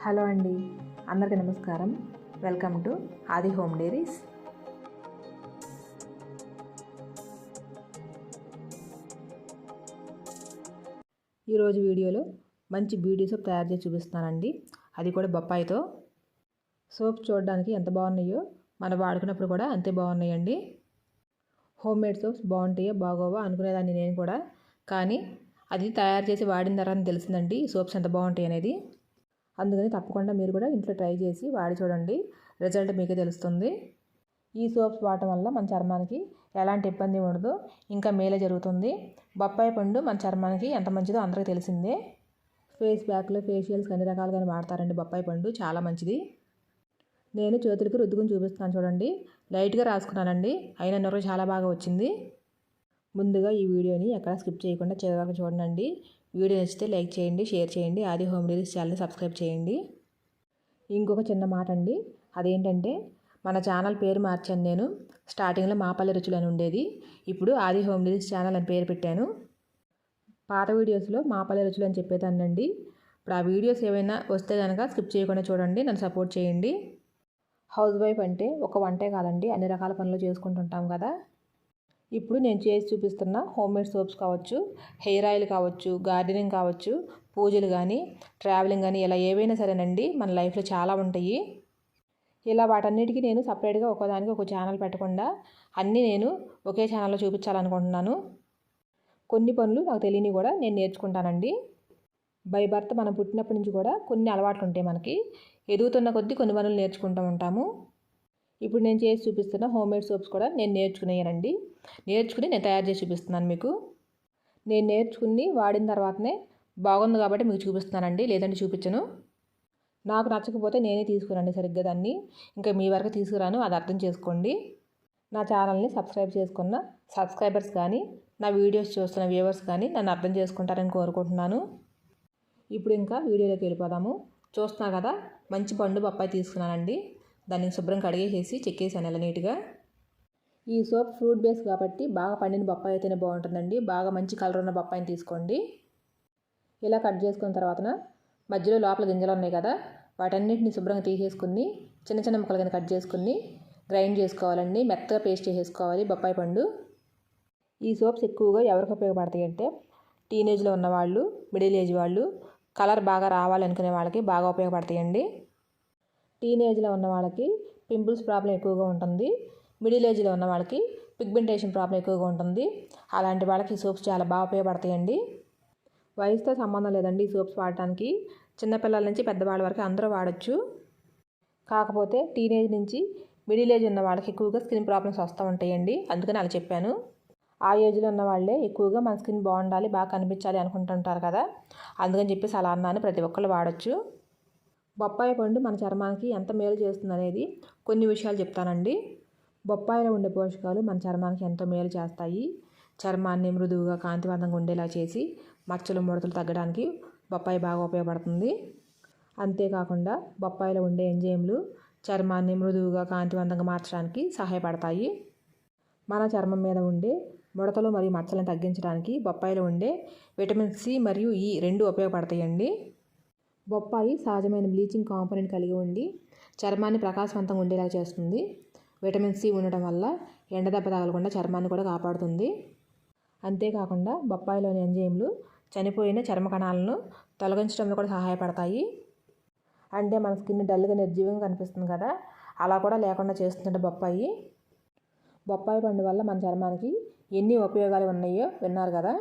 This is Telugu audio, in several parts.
హలో అండి, అందరికీ నమస్కారం. వెల్కమ్ టు ఆది హోమ్ డైరీస్. ఈరోజు వీడియోలో మంచి బ్యూటీ సోప్ తయారు చేసి చూపిస్తున్నానండి. అది కూడా బొప్పాయితో. సోప్స్ చూడడానికి ఎంత బాగున్నాయో మనం వాడుకున్నప్పుడు కూడా అంతే బాగున్నాయండి. హోమ్ మేడ్ సోప్స్ బాగుంటాయో బాగోవో అనుకునేదాన్ని నేను కూడా, కానీ అది తయారు చేసి వాడిన తర్వాత తెలిసిందండి సోప్స్ ఎంత బాగుంటాయి అనేది. అందుకని తప్పకుండా మీరు కూడా ఇంట్లో ట్రై చేసి వాడి చూడండి, రిజల్ట్ మీకే తెలుస్తుంది. ఈ సోప్స్ వాడటం వల్ల మన చర్మానికి ఎలాంటి ఇబ్బంది ఉండదు, ఇంకా మేలే జరుగుతుంది. బొప్పాయి పండు మన చర్మానికి ఎంత మంచిదో అందరికీ తెలిసిందే. ఫేస్ ప్యాక్లు, ఫేషియల్స్ అన్ని రకాలుగానే వాడతారండి. బొప్పాయి పండు చాలా మంచిది. నేను చేతులకి రుద్దుకుని చూపిస్తాను చూడండి. లైట్గా రాసుకున్నానండి, అయినా నొర చాలా బాగా వచ్చింది. ముందుగా ఈ వీడియోని ఎక్కడ స్కిప్ చేయకుండా చివరి వరకు చూడండి. వీడియో నచ్చితే లైక్ చేయండి, షేర్ చేయండి. ఆది హోమ్ డైరీస్ ఛానల్ని సబ్స్క్రైబ్ చేయండి. ఇంకొక చిన్న మాట అండి, అదేంటంటే మన ఛానల్ పేరు మార్చాను నేను. స్టార్టింగ్లో మాపల్లి రుచులు అని ఉండేది, ఇప్పుడు ఆది హోమ్ డైరీస్ ఛానల్ అని పేరు పెట్టాను. పాత వీడియోస్లో మాపల్లి రుచులు అని చెప్పేదానండి. ఇప్పుడు ఆ వీడియోస్ ఏమైనా వస్తే కనుక స్కిప్ చేయకుండా చూడండి, నన్ను సపోర్ట్ చేయండి. హౌస్ వైఫ్ అంటే ఒక వంటే కాదండి, అన్ని రకాల పనులు చేసుకుంటుంటాం కదా. ఇప్పుడు నేను చేసి చూపిస్తున్న హోమ్మేడ్ సోప్స్ కావచ్చు, హెయిర్ ఆయిల్ కావచ్చు, గార్డెనింగ్ కావచ్చు, పూజలు కానీ, ట్రావెలింగ్ కానీ, ఇలా ఏవైనా సరేనండి మన లైఫ్లో చాలా ఉంటాయి. ఇలా వాటన్నిటికీ నేను సపరేట్గా ఒకదానికి ఒక ఛానల్ పెట్టకుండా అన్నీ నేను ఒకే ఛానల్లో చూపించాలనుకుంటున్నాను. కొన్ని పనులు నాకు తెలియని కూడా నేను నేర్చుకుంటానండి. బై బర్త్ మనం పుట్టినప్పటి నుంచి కూడా కొన్ని అలవాట్లు ఉంటాయి మనకి. ఎదుగుతున్న కొద్దీ కొన్ని పనులు నేర్చుకుంటూ ఉంటాము. ఇప్పుడు నేను చేసి చూపిస్తున్న హోమ్మేడ్ సోప్స్ కూడా నేను నేర్చుకునేయానండి. నేర్చుకుని నేను తయారు చేసి చూపిస్తున్నాను మీకు. నేను నేర్చుకుని వాడిన తర్వాతనే బాగుంది కాబట్టి మీకు చూపిస్తున్నానండి, లేదంటే చూపించను. నాకు నచ్చకపోతే నేనే తీసుకురండి సరిగ్గా దాన్ని, ఇంకా మీ వరకు తీసుకురాను, అది అర్థం చేసుకోండి. నా ఛానల్ని సబ్స్క్రైబ్ చేసుకున్న సబ్స్క్రైబర్స్ కానీ, నా వీడియోస్ చూస్తున్న వ్యూవర్స్ కానీ నన్ను అర్థం చేసుకుంటారని కోరుకుంటున్నాను. ఇప్పుడు ఇంకా వీడియోలోకి వెళ్ళిపోదాము. చూస్తున్నారు కదా, మంచి పండు బొప్పాయి తీసుకున్నానండి. దాన్ని శుభ్రం కడిగేసేసి చెక్కేసాను ఇలా నీట్గా. ఈ సోప్ ఫ్రూట్ బేస్ కాబట్టి బాగా పండిన బొప్పాయి అయితేనే బాగుంటుందండి. బాగా మంచి కలర్ ఉన్న బొప్పాయిని తీసుకోండి. ఇలా కట్ చేసుకున్న తర్వాత మధ్యలో లోపల గింజలు ఉన్నాయి కదా, వాటన్నిటిని శుభ్రంగా తీసేసుకుని చిన్న చిన్న ముక్కలు కింద కట్ చేసుకుని గ్రైండ్ చేసుకోవాలండి. మెత్తగా పేస్ట్ చేసేసుకోవాలి బొప్పాయి పండు. ఈ సోప్స్ ఎక్కువగా ఎవరికి ఉపయోగపడతాయి అంటే టీనేజ్లో ఉన్నవాళ్ళు, మిడిల్ ఏజ్ వాళ్ళు, కలర్ బాగా రావాలనుకునే వాళ్ళకి బాగా ఉపయోగపడతాయండి. టీనేజ్లో ఉన్న వాళ్ళకి పింపుల్స్ ప్రాబ్లం ఎక్కువగా ఉంటుంది. మిడిల్ ఏజ్లో ఉన్న వాళ్ళకి పిగ్మెంటేషన్ ప్రాబ్లం ఎక్కువగా ఉంటుంది. అలాంటి వాళ్ళకి ఈ సోప్స్ చాలా బాగా ఉపయోగపడతాయండి. వయసుతో సంబంధం లేదండి ఈ సోప్స్ వాడటానికి. చిన్నపిల్లల నుంచి పెద్దవాళ్ళ వరకు అందరూ వాడచ్చు. కాకపోతే టీనేజ్ నుంచి మిడిల్ ఏజ్ ఉన్న వాళ్ళకి ఎక్కువగా స్కిన్ ప్రాబ్లమ్స్ వస్తూ ఉంటాయండి, అందుకని అలా చెప్పాను. ఆ ఏజ్లో ఉన్న వాళ్ళే ఎక్కువగా మన స్కిన్ బాగుండాలి, బాగా కనిపించాలి అనుకుంటుంటారు కదా, అందుకని చెప్పేసి అలా అన్నాను. ప్రతి ఒక్కళ్ళు వాడచ్చు. బొప్పాయి పండు మన చర్మానికి ఎంత మేలు చేస్తుంది అనేది కొన్ని విషయాలు చెప్తానండి. బొప్పాయిలో ఉండే పోషకాలు మన చర్మానికి ఎంతో మేలు చేస్తాయి. చర్మాన్ని మృదువుగా, కాంతివంతంగా ఉండేలా చేసి మచ్చలు, ముడతలు తగ్గడానికి బొప్పాయి బాగా ఉపయోగపడుతుంది. అంతేకాకుండా బొప్పాయిలో ఉండే ఎంజైమ్లు చర్మాన్ని మృదువుగా, కాంతివంతంగా మార్చడానికి సహాయపడతాయి. మన చర్మం మీద ఉండే ముడతలు మరియు మచ్చలను తగ్గించడానికి బొప్పాయిలో ఉండే విటమిన్ సి మరియు ఈ రెండు ఉపయోగపడతాయండి. బొప్పాయి సహజమైన బ్లీచింగ్ కాంపోనెంట్ కలిగి ఉండి చర్మాన్ని ప్రకాశవంతంగా ఉండేలా చేస్తుంది. విటమిన్ సి ఉండటం వల్ల ఎండదెబ్బ తగలకుండా చర్మాన్ని కూడా కాపాడుతుంది. అంతేకాకుండా బొప్పాయిలోని ఎంజైమ్లు చనిపోయిన చర్మ కణాలను తొలగించడంలో కూడా సహాయపడతాయి. అంటే మన స్కిన్ డల్గా, నిర్జీవంగా కనిపిస్తుంది కదా, అలా కూడా లేకుండా చేస్తుందంటే బొప్పాయి. బొప్పాయి పండు వల్ల మన చర్మానికి ఎన్ని ఉపయోగాలు ఉన్నాయో విన్నారు కదా.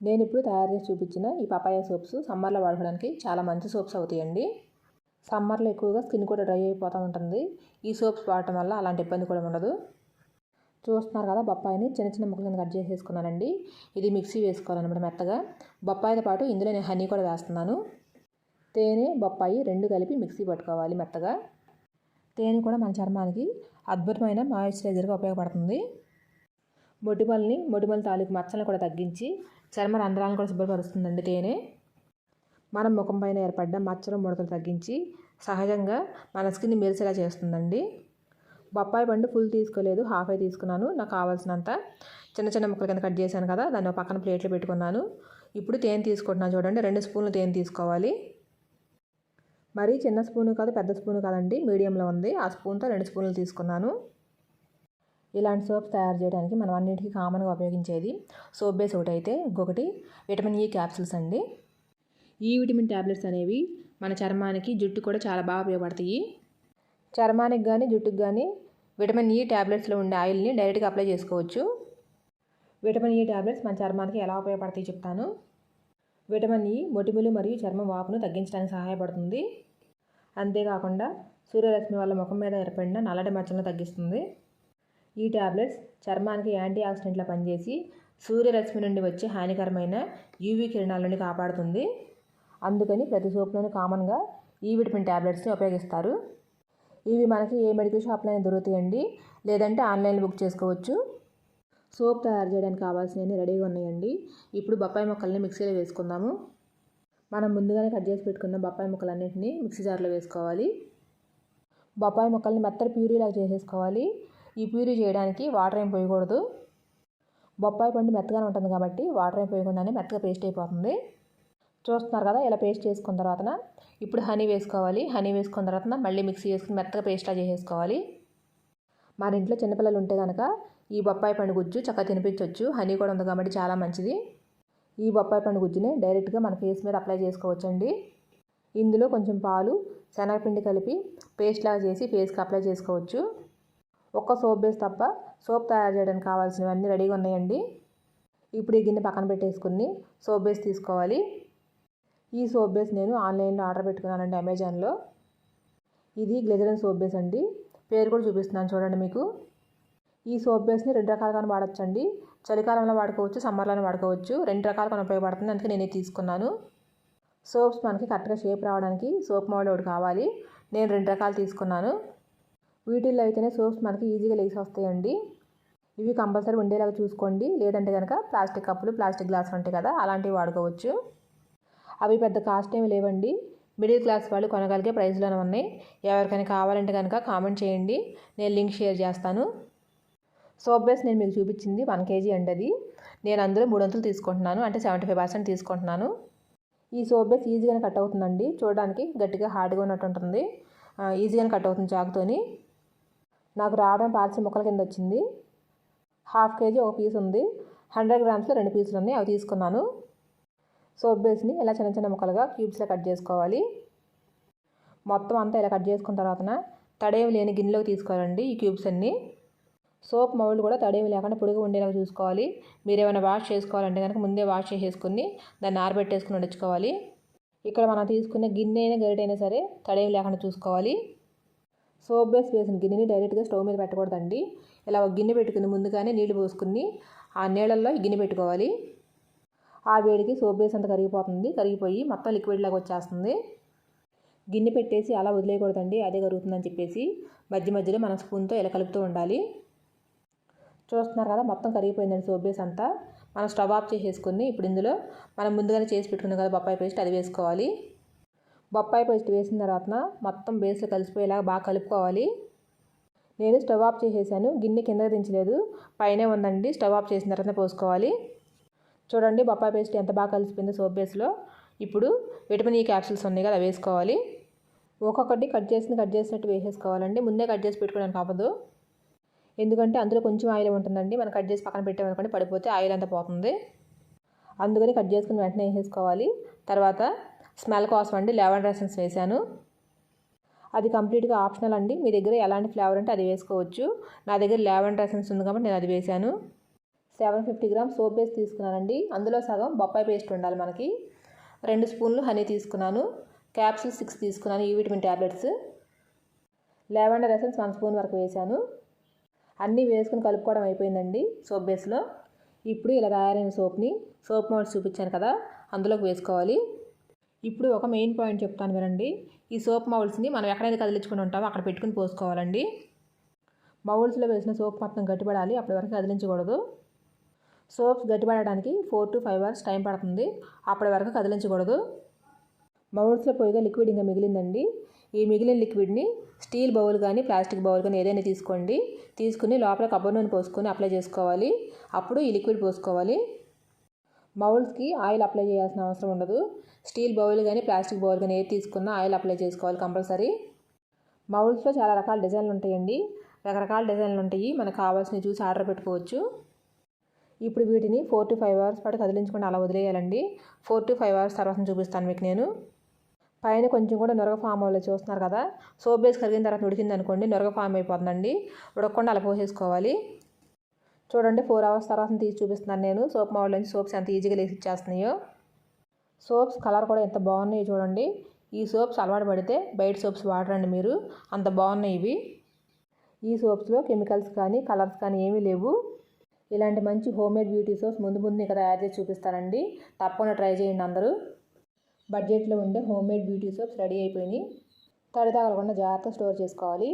నేను ఇప్పుడు తయారు చేసి చూపించిన ఈ పపాయ సోప్స్ సమ్మర్లో వాడుకోవడానికి చాలా మంచి సోప్స్ అవుతాయండి. సమ్మర్లో ఎక్కువగా స్కిన్ కూడా డ్రై అయిపోతూ ఉంటుంది. ఈ సోప్స్ వాడటం వల్ల అలాంటి ఇబ్బంది కూడా ఉండదు. చూస్తున్నారు కదా, బొప్పాయిని చిన్న చిన్న ముక్కలు కట్ చేసేసుకున్నానండి. ఇది మిక్సీ వేసుకోవాలన్నమాట మెత్తగా. బొప్పాయితో పాటు ఇందులో నేను హనీ కూడా వేస్తున్నాను. తేనె, బొప్పాయి రెండు కలిపి మిక్సీ పట్టుకోవాలి మెత్తగా. తేనె కూడా మన చర్మానికి అద్భుతమైన మాయిశ్చరైజర్గా ఉపయోగపడుతుంది. మొటిమల తాలూకు మచ్చలను కూడా తగ్గించి చర్మ రంధ్రాలను కూడా శుభ్రపరుస్తుందండి తేనె. మన ముఖం పైన ఏర్పడ్డ మచ్చలు, ముడతలు తగ్గించి సహజంగా మన స్కిన్ మెరిసేలా చేస్తుందండి. బొప్పాయి పండు ఫుల్ తీసుకోలేదు, హాఫే తీసుకున్నాను. నాకు కావాల్సినంత చిన్న చిన్న ముక్కల కింద కట్ చేశాను కదా, దాన్ని పక్కన ప్లేట్లో పెట్టుకున్నాను. ఇప్పుడు తేనె తీసుకుంటున్నాను చూడండి. 2 స్పూన్లు తేనె తీసుకోవాలి. మరీ చిన్న స్పూను కాదు, పెద్ద స్పూను కాదండి, మీడియంలో ఉంది. ఆ స్పూన్తో 2 స్పూన్లు తీసుకున్నాను. ఇలాంటి సోప్స్ తయారు చేయడానికి మనం అన్నింటికి కామన్గా ఉపయోగించేది సోప్ బేస్ ఒకటి అయితే, ఇంకొకటి విటమిన్ ఈ క్యాప్సూల్స్ అండి. ఈ విటమిన్ ట్యాబ్లెట్స్ అనేవి మన చర్మానికి, జుట్టు కూడా చాలా బాగా ఉపయోగపడతాయి. చర్మానికి కానీ జుట్టుకు కానీ విటమిన్ ఈ ట్యాబ్లెట్స్లో ఉండే ఆయిల్ని డైరెక్ట్గా అప్లై చేసుకోవచ్చు. విటమిన్ ఈ ట్యాబ్లెట్స్ మన చర్మానికి ఎలా ఉపయోగపడతాయి చెప్తాను. విటమిన్ ఈ మొటిమలు మరియు చర్మం వాపును తగ్గించడానికి సహాయపడుతుంది. అంతేకాకుండా సూర్యరశ్మి వల్ల ముఖం మీద ఏర్పడిన నల్లటి మచ్చలను తగ్గిస్తుంది. ఈ ట్యాబ్లెట్స్ చర్మానికి యాంటీ ఆక్సిడెంట్లా పనిచేసి సూర్యరశ్మి నుండి వచ్చే హానికరమైన యూవీ కిరణాల నుండి కాపాడుతుంది. అందుకని ప్రతి సోప్లోనూ కామన్గా ఈ విటమిన్ ట్యాబ్లెట్స్ని ఉపయోగిస్తారు. ఇవి మనకి ఏ మెడికల్ షాప్లోనే దొరుకుతాయండి, లేదంటే ఆన్లైన్లో బుక్ చేసుకోవచ్చు. సోప్ తయారు చేయడానికి కావాల్సినవి రెడీగా ఉన్నాయండి. ఇప్పుడు బొప్పాయి ముక్కల్ని మిక్సీలో వేసుకుందాము. మనం ముందుగానే కట్ చేసి పెట్టుకున్న బొప్పాయి ముక్కలన్నింటినీ మిక్సీ జార్లో వేసుకోవాలి. బొప్పాయి ముక్కల్ని మెత్తటి ప్యూరీలాగా చేసేసుకోవాలి. ఈ ప్యూరీ చేయడానికి వాటర్ ఏం పోయకూడదు. బొప్పాయి పండు మెత్తగానే ఉంటుంది కాబట్టి వాటర్ ఏం పోయకుండానే మెత్తగా పేస్ట్ అయిపోతుంది. చూస్తున్నారు కదా, ఇలా పేస్ట్ చేసుకున్న తర్వాత ఇప్పుడు హనీ వేసుకోవాలి. హనీ వేసుకున్న తర్వాత మళ్ళీ మిక్సీ చేసుకుని మెత్తగా పేస్ట్లా చేసేసుకోవాలి. మన ఇంట్లో చిన్నపిల్లలు ఉంటే కనుక ఈ బొప్పాయి పండు గుజ్జు చక్కగా తినిపించవచ్చు. హనీ కూడా ఉంది కాబట్టి చాలా మంచిది. ఈ బొప్పాయి పండు గుజ్జుని డైరెక్ట్గా మన ఫేస్ మీద అప్లై చేసుకోవచ్చండి. ఇందులో కొంచెం పాలు, శనగపిండి కలిపి పేస్ట్ లాగా చేసి ఫేస్కి అప్లై చేసుకోవచ్చు. ఒక్క సోప్ బేస్ తప్ప సోప్ తయారు చేయడానికి కావాల్సినవన్నీ రెడీగా ఉన్నాయండి. ఇప్పుడు ఈ గిన్నె పక్కన పెట్టేసుకుని సోప్ బేస్ తీసుకోవాలి. ఈ సోప్ బేస్ నేను ఆన్లైన్లో ఆర్డర్ పెట్టుకున్నానండి, అమెజాన్లో. ఇది గ్లిజరిన్ సోప్ బేస్ అండి. పేరు కూడా చూపిస్తున్నాను చూడండి మీకు. ఈ సోప్ బేస్ని 2 రకాలుగా వాడచ్చండి. చలికాలంలో వాడుకోవచ్చు, సమ్మర్లోనే వాడుకోవచ్చు. 2 రకాలుగా ఉపయోగపడుతుంది, అందుకే నేను తీసుకున్నాను. సోప్స్ మనకి కరెక్ట్గా షేప్ రావడానికి సోప్ మౌల్డ్ ఒకటి కావాలి. నేను 2 రకాలు తీసుకున్నాను. వీటిల్లో అయితేనే సోప్స్ మనకి ఈజీగా లేసి వస్తాయండి. ఇవి కంపల్సరీ ఉండేలాగా చూసుకోండి, లేదంటే కనుక ప్లాస్టిక్ కప్పులు, ప్లాస్టిక్ గ్లాసులు ఉంటాయి కదా, అలాంటివి వాడుకోవచ్చు. అవి పెద్ద కాస్ట్ ఏమి లేవండి, మిడిల్ క్లాస్ వాళ్ళు కొనగలిగే ప్రైస్లోనే ఉన్నాయి. ఎవరికైనా కావాలంటే కనుక కామెంట్ చేయండి, నేను లింక్ షేర్ చేస్తాను. సోప్ బేస్ నేను మీకు చూపించింది 1 kg అండి. అది నేను అందులో 3 వంతులు తీసుకుంటున్నాను, అంటే 75% తీసుకుంటున్నాను. ఈ సోప్ బేస్ ఈజీగానే కట్ అవుతుందండి. చూడడానికి గట్టిగా హార్డ్గా ఉన్నట్టు ఉంటుంది, ఈజీగానే కట్ అవుతుంది చాకుతోని. నాకు రావడం పార్సల్ ముక్కల కింద వచ్చింది. 1/2 kg ఒక పీస్ ఉంది, 100 గ్రామ్స్లో 2 పీసులు ఉన్నాయి, అవి తీసుకున్నాను. సోప్ బేస్ని ఇలా చిన్న చిన్న ముక్కలుగా క్యూబ్స్లో కట్ చేసుకోవాలి. మొత్తం అంతా ఇలా కట్ చేసుకున్న తర్వాత తడేమి లేని గిన్నెలోకి తీసుకోవాలండి ఈ క్యూబ్స్ అన్నీ. సోప్ మౌల్డ్ కూడా తడేమి లేకుండా పొడిగా ఉండేలాగా చూసుకోవాలి. మీరు ఏమైనా వాష్ చేసుకోవాలంటే కనుక ముందే వాష్ చేసేసుకుని దాన్ని ఆరబెట్టేసుకుని వండించుకోవాలి. ఇక్కడ మనం తీసుకునే గిన్నె అయినా గరిటైనా సరే తడేమి లేకుండా చూసుకోవాలి. సోప్ బేస్ వేసిన గిన్నెని డైరెక్ట్గా స్టవ్ మీద పెట్టకూడదండి. ఇలా ఒక గిన్నె పెట్టుకుని ముందుగానే నీళ్లు పోసుకుని ఆ నీళ్ళల్లో ఈ గిన్నె పెట్టుకోవాలి. ఆ వేడికి సోప్ బేస్ అంతా కరిగిపోతుంది, కరిగిపోయి మొత్తం లిక్విడ్ లాగా వచ్చేస్తుంది. గిన్నె పెట్టేసి అలా వదిలేయకూడదండి, అదే కరుగుతుందని చెప్పేసి మధ్య మధ్యలో మనం స్పూన్తో ఇలా కలుపుతూ ఉండాలి. చూస్తున్నారు కదా, మొత్తం కరిగిపోయిందండి సోప్ బేస్ అంతా. మనం స్టవ్ ఆఫ్ చేసేసుకుని ఇప్పుడు ఇందులో మనం ముందుగానే చేసి పెట్టుకున్నాం కదా బొప్పాయి పేస్ట్, అది వేసుకోవాలి. బొప్పాయి పేస్ట్ వేసిన తర్వాత మొత్తం బేస్లో కలిసిపోయేలాగా బాగా కలుపుకోవాలి. నేను స్టవ్ ఆఫ్ చేసేసాను, గిన్నె కిందకి దించలేదు, పైనే ఉందండి. స్టవ్ ఆఫ్ చేసిన తర్వాత పోసుకోవాలి. చూడండి బొప్పాయి పేస్ట్ ఎంత బాగా కలిసిపోయిందో సోప్ బేస్లో. ఇప్పుడు విటమిన్ ఈ క్యాప్సూల్స్ ఉన్నాయి కదా, వేసుకోవాలి. ఒక్కొక్కటి కట్ చేసినట్టు వేసేసుకోవాలండి. ముందే కట్ చేసి పెట్టుకోవడానికి అవ్వదు, ఎందుకంటే అందులో కొంచెం ఆయిల్ ఉంటుందండి. మనం కట్ చేసి పక్కన పెట్టామనుకోండి, పడిపోతే ఆయిల్ అంతా పోతుంది. అందుకని కట్ చేసుకుని వెంటనే వేసేసుకోవాలి. తర్వాత స్మెల్ కోసం అండి లెవెండర్ ఎసెన్స్ వేసాను. అది కంప్లీట్గా ఆప్షనల్ అండి, మీ దగ్గర ఎలాంటి ఫ్లేవర్ అంటే అది వేసుకోవచ్చు. నా దగ్గర లెవెండర్ ఎసెన్స్ ఉంది కాబట్టి నేను అది వేసాను. 750 గ్రామ్స్ సోప్ బేస్ తీసుకున్నానండి. అందులో సగం బొప్పాయి పేస్ట్ ఉండాలి మనకి. 2 స్పూన్లు హనీ తీసుకున్నాను. క్యాప్సూల్ 6 తీసుకున్నాను, ఈ vitamin tablets. Lavender essence 1 spoon వరకు వేసాను. అన్నీ వేసుకుని కలుపుకోవడం అయిపోయిందండి సోప్ బేస్లో. ఇప్పుడు ఇలా తయారైన సోప్ని సోప్ మౌల్డ్స్ చూపించాను కదా, అందులోకి వేసుకోవాలి. ఇప్పుడు ఒక మెయిన్ పాయింట్ చెప్తాను వినండి. ఈ సోప్ మౌల్డ్స్ని మనం ఎక్కడైతే కదిలించుకుని ఉంటామో అక్కడ పెట్టుకుని పోసుకోవాలండి. మౌల్డ్స్లో వేసిన సోప్ మొత్తం గట్టిపడాలి, అప్పటి వరకు కదిలించకూడదు. సోప్స్ గట్టిపడడానికి 4 to 5 hours టైం పడుతుంది, అప్పటి వరకు కదిలించకూడదు. మౌల్డ్స్లో పోయిగా లిక్విడ్ ఇంకా మిగిలిందండి. ఈ మిగిలిన లిక్విడ్ని స్టీల్ బౌల్ కానీ ప్లాస్టిక్ బౌల్ కానీ ఏదైనా తీసుకోండి. తీసుకుని లోపల కొబ్బరి నూనె పోసుకొని అప్లై చేసుకోవాలి. అప్పుడు ఈ లిక్విడ్ పోసుకోవాలి. మౌల్డ్స్కి ఆయిల్ అప్లై చేయాల్సిన అవసరం ఉండదు. స్టీల్ బౌల్ కానీ ప్లాస్టిక్ బౌల్ కానీ ఏది తీసుకున్నా ఆయిల్ అప్లై చేసుకోవాలి కంపల్సరీ. మౌల్డ్స్లో చాలా రకాల డిజైన్లు ఉంటాయండి. రకరకాల డిజైన్లు ఉంటాయి. మనకు కావాల్సినవి చూసి ఆర్డర్ పెట్టుకోవచ్చు. ఇప్పుడు వీటిని 4 to 5 అవర్స్ పాటు కదిలించకుండా అలా వదిలేయాలండి. 4 to 5 అవర్స్ తర్వాత చూపిస్తాను మీకు నేను. పైన కొంచెం కూడా నొరగ ఫామ్ అవ్వలేదు చూస్తున్నారు కదా. సోప్ బేస్ కరిగిన తర్వాత ఉడికింది అనుకోండి నొరగ ఫామ్ అయిపోతుందండి. ఉడకకుండా అలా పోసేసుకోవాలి. చూడండి 4 అవర్స్ తర్వాత తీసి చూపిస్తున్నాను నేను. సోప్ మౌల్డ్ నుంచి సోప్స్ ఎంత ఈజీగా లేసి ఇచ్చేస్తున్నాయో. సోప్స్ కలర్ కూడా ఎంత బాగున్నాయో చూడండి. ఈ సోప్స్ అలవాటు పడితే బయట సోప్స్ వాడరండి మీరు, అంత బాగున్నాయి ఇవి. ఈ సోప్స్లో కెమికల్స్ కానీ కలర్స్ కానీ ఏమీ లేవు. ఇలాంటి మంచి హోమ్మేడ్ బ్యూటీ సోప్స్ ముందు ఇంకా తయారు చేసి చూపిస్తానండి. తప్పకుండా ట్రై చేయండి అందరూ. బడ్జెట్లో ఉండే హోమ్మేడ్ బ్యూటీ సోప్స్ రెడీ అయిపోయినాయి. తడి తగలకుండా జాగ్రత్తగా స్టోర్ చేసుకోవాలి.